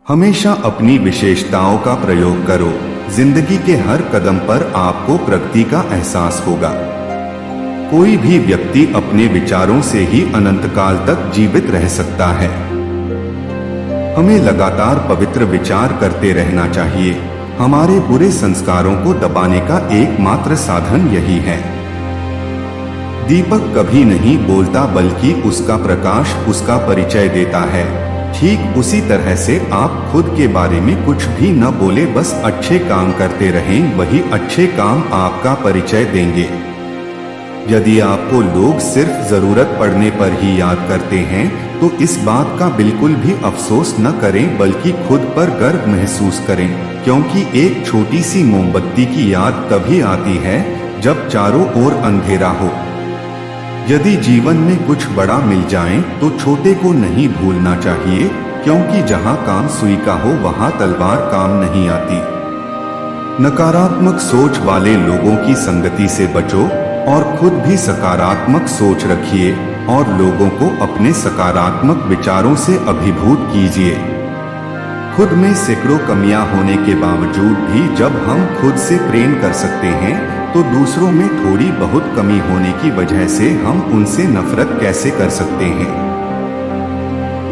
हमेशा अपनी विशेषताओं का प्रयोग करो। जिंदगी के हर कदम पर आपको प्रगति का एहसास होगा। कोई भी व्यक्ति अपने विचारों से ही अनंत काल तक जीवित रह सकता है। हमें लगातार पवित्र विचार करते रहना चाहिए। हमारे बुरे संस्कारों को दबाने का एकमात्र साधन यही है। दीपक कभी नहीं बोलता, बल्कि उसका प्रकाश उसका परिचय देता है। ठीक उसी तरह से आप खुद के बारे में कुछ भी न बोले, बस अच्छे काम करते रहें, वही अच्छे काम आपका परिचय देंगे। यदि आपको लोग सिर्फ जरूरत पड़ने पर ही याद करते हैं, तो इस बात का बिल्कुल भी अफसोस न करें, बल्कि खुद पर गर्व महसूस करें, क्योंकि एक छोटी सी मोमबत्ती की याद तभी आती है जब चारों ओर अंधेरा हो। यदि जीवन में कुछ बड़ा मिल जाए तो छोटे को नहीं भूलना चाहिए, क्योंकि जहां काम सुई का हो वहां तलवार काम नहीं आती। नकारात्मक सोच वाले लोगों की संगति से बचो और खुद भी सकारात्मक सोच रखिए और लोगों को अपने सकारात्मक विचारों से अभिभूत कीजिए। खुद में सैकड़ों कमियां होने के बावजूद भी जब हम खुद से प्रेम कर सकते हैं, तो दूसरों में थोड़ी बहुत कमी होने की वजह से हम उनसे नफरत कैसे कर सकते हैं।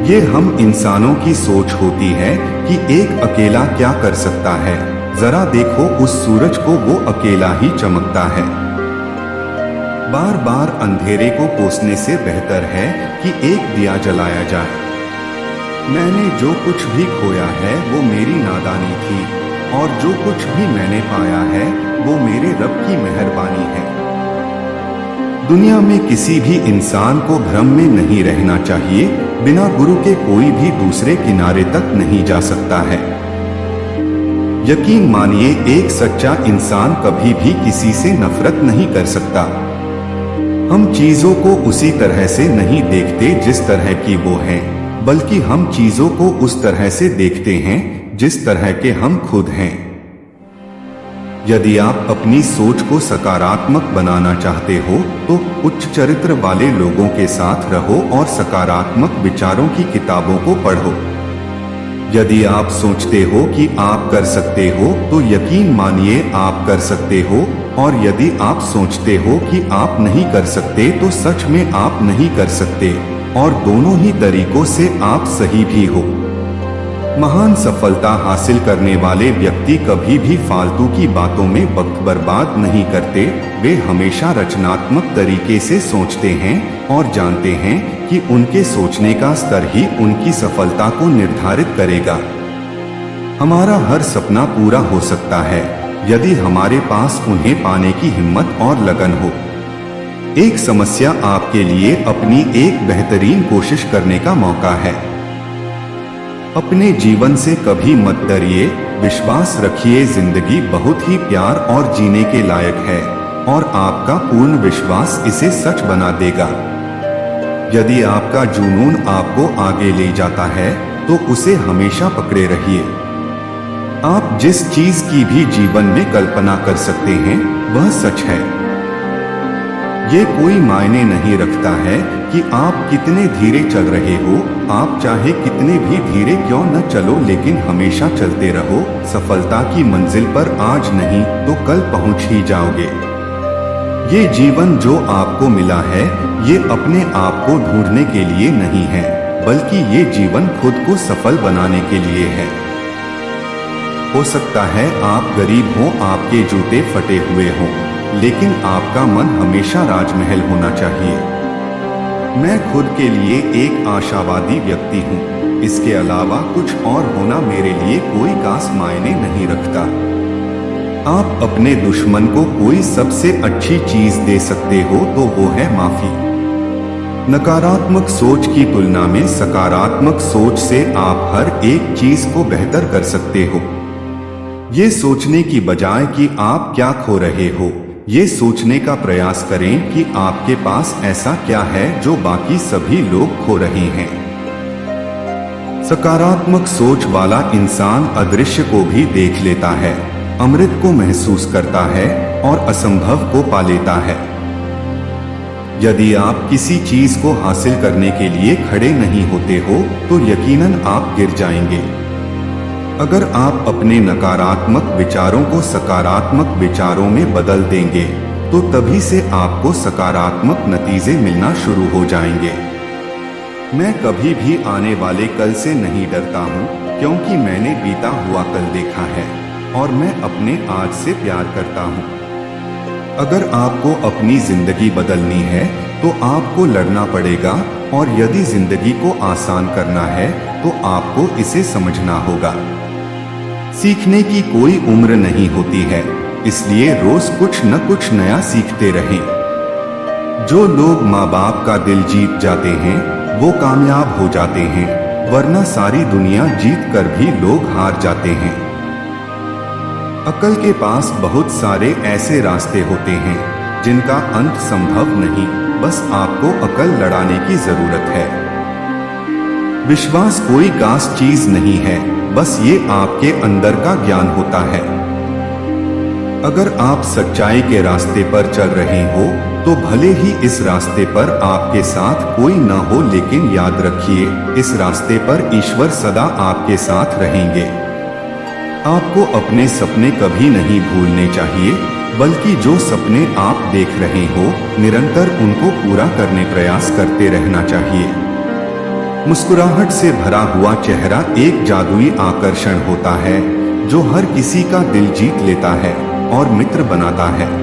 ये हम इंसानों की सोच होती है कि एक अकेला क्या कर सकता है, जरा देखो उस सूरज को, वो अकेला ही चमकता है। बार बार अंधेरे को कोसने से बेहतर है कि एक दिया जलाया जाए। मैंने जो कुछ भी खोया है वो मेरी नादानी थी, और जो कुछ भी मैंने पाया है वो मेरे रब की मेहरबानी है। दुनिया में किसी भी इंसान को भ्रम में नहीं रहना चाहिए। बिना गुरु के कोई भी दूसरे किनारे तक नहीं जा सकता है। यकीन मानिए, एक सच्चा इंसान कभी भी किसी से नफरत नहीं कर सकता। हम चीजों को उसी तरह से नहीं देखते जिस तरह की वो हैं, बल्कि हम चीजों को उस तरह से देखते हैं जिस तरह के हम खुद हैं। यदि आप अपनी सोच को सकारात्मक बनाना चाहते हो, तो उच्च चरित्र वाले लोगों के साथ रहो और सकारात्मक विचारों की किताबों को पढ़ो। यदि आप सोचते हो कि आप कर सकते हो, तो यकीन मानिए आप कर सकते हो, और यदि आप सोचते हो कि आप नहीं कर सकते, तो सच में आप नहीं कर सकते, और दोनों ही तरीकों से आप सही भी हो। महान सफलता हासिल करने वाले व्यक्ति कभी भी फालतू की बातों में वक्त बर्बाद नहीं करते। वे हमेशा रचनात्मक तरीके से सोचते हैं और जानते हैं कि उनके सोचने का स्तर ही उनकी सफलता को निर्धारित करेगा। हमारा हर सपना पूरा हो सकता है यदि हमारे पास उन्हें पाने की हिम्मत और लगन हो। एक समस्या आपके लिए अपनी एक बेहतरीन कोशिश करने का मौका है। अपने जीवन से कभी मत डरिए, विश्वास रखिए, जिंदगी बहुत ही प्यार और जीने के लायक है, और आपका पूर्ण विश्वास इसे सच बना देगा। यदि आपका जुनून आपको आगे ले जाता है, तो उसे हमेशा पकड़े रहिए। आप जिस चीज की भी जीवन में कल्पना कर सकते हैं, वह सच है। ये कोई मायने नहीं रखता है कि आप कितने धीरे चल रहे हो। आप चाहे कितने भी धीरे क्यों न चलो, लेकिन हमेशा चलते रहो। सफलता की मंजिल पर आज नहीं तो कल पहुंच ही जाओगे। ये जीवन जो आपको मिला है, ये अपने आप को ढूंढने के लिए नहीं है, बल्कि ये जीवन खुद को सफल बनाने के लिए है। हो सकता है आप गरीब हो, आपके जूते फटे हुए हों, लेकिन आपका मन हमेशा राजमहल होना चाहिए। मैं खुद के लिए एक आशावादी व्यक्ति हूँ। इसके अलावा कुछ और होना मेरे लिए कोई खास मायने नहीं रखता। आप अपने दुश्मन को कोई सबसे अच्छी चीज दे सकते हो तो वो है माफी। नकारात्मक सोच की तुलना में सकारात्मक सोच से आप हर एक चीज को बेहतर कर सकते हो। ये सोचने की बजाय कि आप क्या खो रहे हो, ये सोचने का प्रयास करें कि आपके पास ऐसा क्या है जो बाकी सभी लोग खो रहे हैं। सकारात्मक सोच वाला इंसान अदृश्य को भी देख लेता है, अमृत को महसूस करता है और असंभव को पा लेता है। यदि आप किसी चीज को हासिल करने के लिए खड़े नहीं होते हो, तो यकीनन आप गिर जाएंगे। अगर आप अपने नकारात्मक विचारों को सकारात्मक विचारों में बदल देंगे तो तभी से आपको सकारात्मक नतीजे मिलना शुरू हो जाएंगे। मैं कभी भी आने वाले कल से नहीं डरता हूँ, क्योंकि मैंने बीता हुआ कल देखा है और मैं अपने आज से प्यार करता हूँ। अगर आपको अपनी जिंदगी बदलनी है तो आपको लड़ना पड़ेगा, और यदि जिंदगी को आसान करना है तो आपको इसे समझना होगा। सीखने की कोई उम्र नहीं होती है, इसलिए रोज कुछ न कुछ नया सीखते रहें। जो लोग माँ बाप का दिल जीत जाते हैं वो कामयाब हो जाते हैं, वरना सारी दुनिया जीत कर भी लोग हार जाते हैं। अक्ल के पास बहुत सारे ऐसे रास्ते होते हैं जिनका अंत संभव नहीं, बस आपको अकल लड़ाने की जरूरत है। विश्वास कोई खास चीज नहीं है, बस ये आपके अंदर का ज्ञान होता है। अगर आप सच्चाई के रास्ते पर चल रहे हो तो भले ही इस रास्ते पर आपके साथ कोई न हो, लेकिन याद रखिए इस रास्ते पर ईश्वर सदा आपके साथ रहेंगे। आपको अपने सपने कभी नहीं भूलने चाहिए, बल्कि जो सपने आप देख रहे हो निरंतर उनको पूरा करने प्रयास करते रहना चाहिए। मुस्कुराहट से भरा हुआ चेहरा एक जादुई आकर्षण होता है जो हर किसी का दिल जीत लेता है और मित्र बनाता है।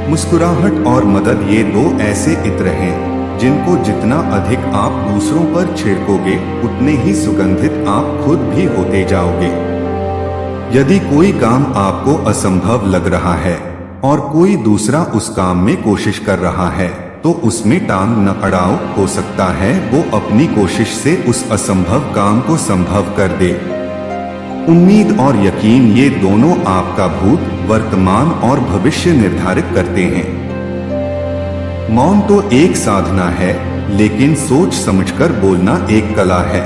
मुस्कुराहट और मदद ये दो ऐसे इत्र हैं जिनको जितना अधिक आप दूसरों पर छिड़कोगे उतने ही सुगंधित आप खुद भी होते जाओगे। यदि कोई काम आपको असंभव लग रहा है और कोई दूसरा उस काम में कोशिश कर रहा है तो उसमें टांग न अड़ाओ, हो सकता है वो अपनी कोशिश से उस असंभव काम को संभव कर दे। उम्मीद और यकीन ये दोनों आपका भूत, वर्तमान और भविष्य निर्धारित करते हैं। मौन तो एक साधना है, लेकिन सोच समझकर बोलना एक कला है।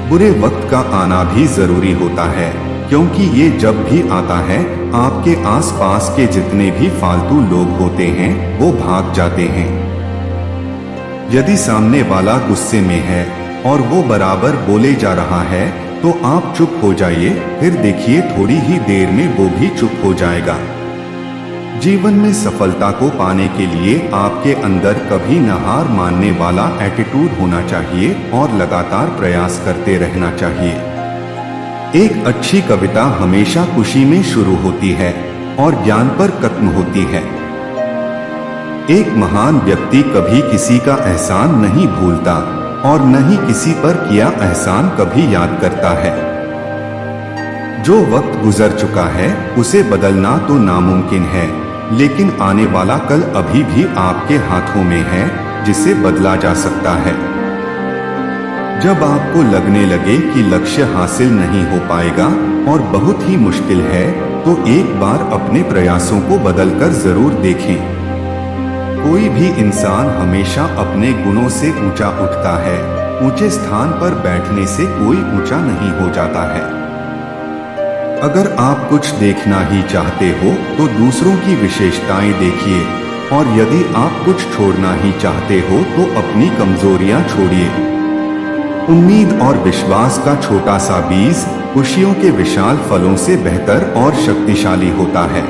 बुरे वक्त का आना भी जरूरी होता है, क्योंकि ये जब भी आता है आपके आसपास के जितने भी फालतू लोग होते हैं वो भाग जाते हैं। यदि सामने वाला गुस्से में है और वो बराबर बोले जा रहा है तो आप चुप हो जाइए, फिर देखिए थोड़ी ही देर में वो भी चुप हो जाएगा। जीवन में सफलता को पाने के लिए आपके अंदर कभी न हार मानने वाला एटीट्यूड होना चाहिए और लगातार प्रयास करते रहना चाहिए। एक अच्छी कविता हमेशा खुशी में शुरू होती है और ज्ञान पर खत्म होती है। एक महान व्यक्ति कभी किसी का एहसान नहीं भूलता और न ही किसी पर किया एहसान कभी याद करता है। जो वक्त गुजर चुका है उसे बदलना तो नामुमकिन है, लेकिन आने वाला कल अभी भी आपके हाथों में है, जिसे बदला जा सकता है। जब आपको लगने लगे कि लक्ष्य हासिल नहीं हो पाएगा और बहुत ही मुश्किल है, तो एक बार अपने प्रयासों को बदलकर जरूर देखें। कोई भी इंसान हमेशा अपने गुणों से ऊंचा उठता है, ऊंचे स्थान पर बैठने से कोई ऊंचा नहीं हो जाता है। अगर आप कुछ देखना ही चाहते हो तो दूसरों की विशेषताएं देखिए, और यदि आप कुछ छोड़ना ही चाहते हो तो अपनी कमजोरियां छोड़िए। उम्मीद और विश्वास का छोटा सा बीज खुशियों के विशाल फलों से बेहतर और शक्तिशाली होता है।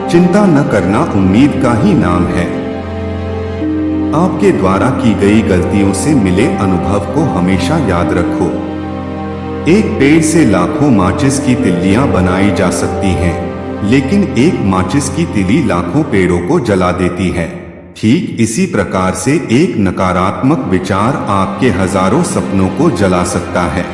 चिंता न करना उम्मीद का ही नाम है। आपके द्वारा की गई गलतियों से मिले अनुभव को हमेशा याद रखो। एक पेड़ से लाखों माचिस की तिल्लियां बनाई जा सकती हैं, लेकिन एक माचिस की तिली लाखों पेड़ों को जला देती है। ठीक इसी प्रकार से एक नकारात्मक विचार आपके हजारों सपनों को जला सकता है।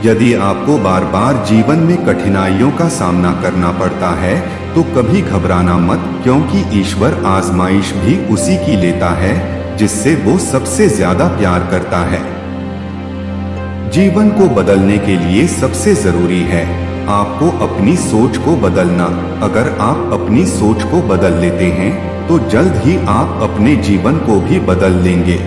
यदि आपको बार बार जीवन में कठिनाइयों का सामना करना पड़ता है तो कभी घबराना मत, क्योंकि ईश्वर आजमाइश भी उसी की लेता है जिससे वो सबसे ज्यादा प्यार करता है। जीवन को बदलने के लिए सबसे जरूरी है आपको अपनी सोच को बदलना। अगर आप अपनी सोच को बदल लेते हैं तो जल्द ही आप अपने जीवन को भी बदल लेंगे।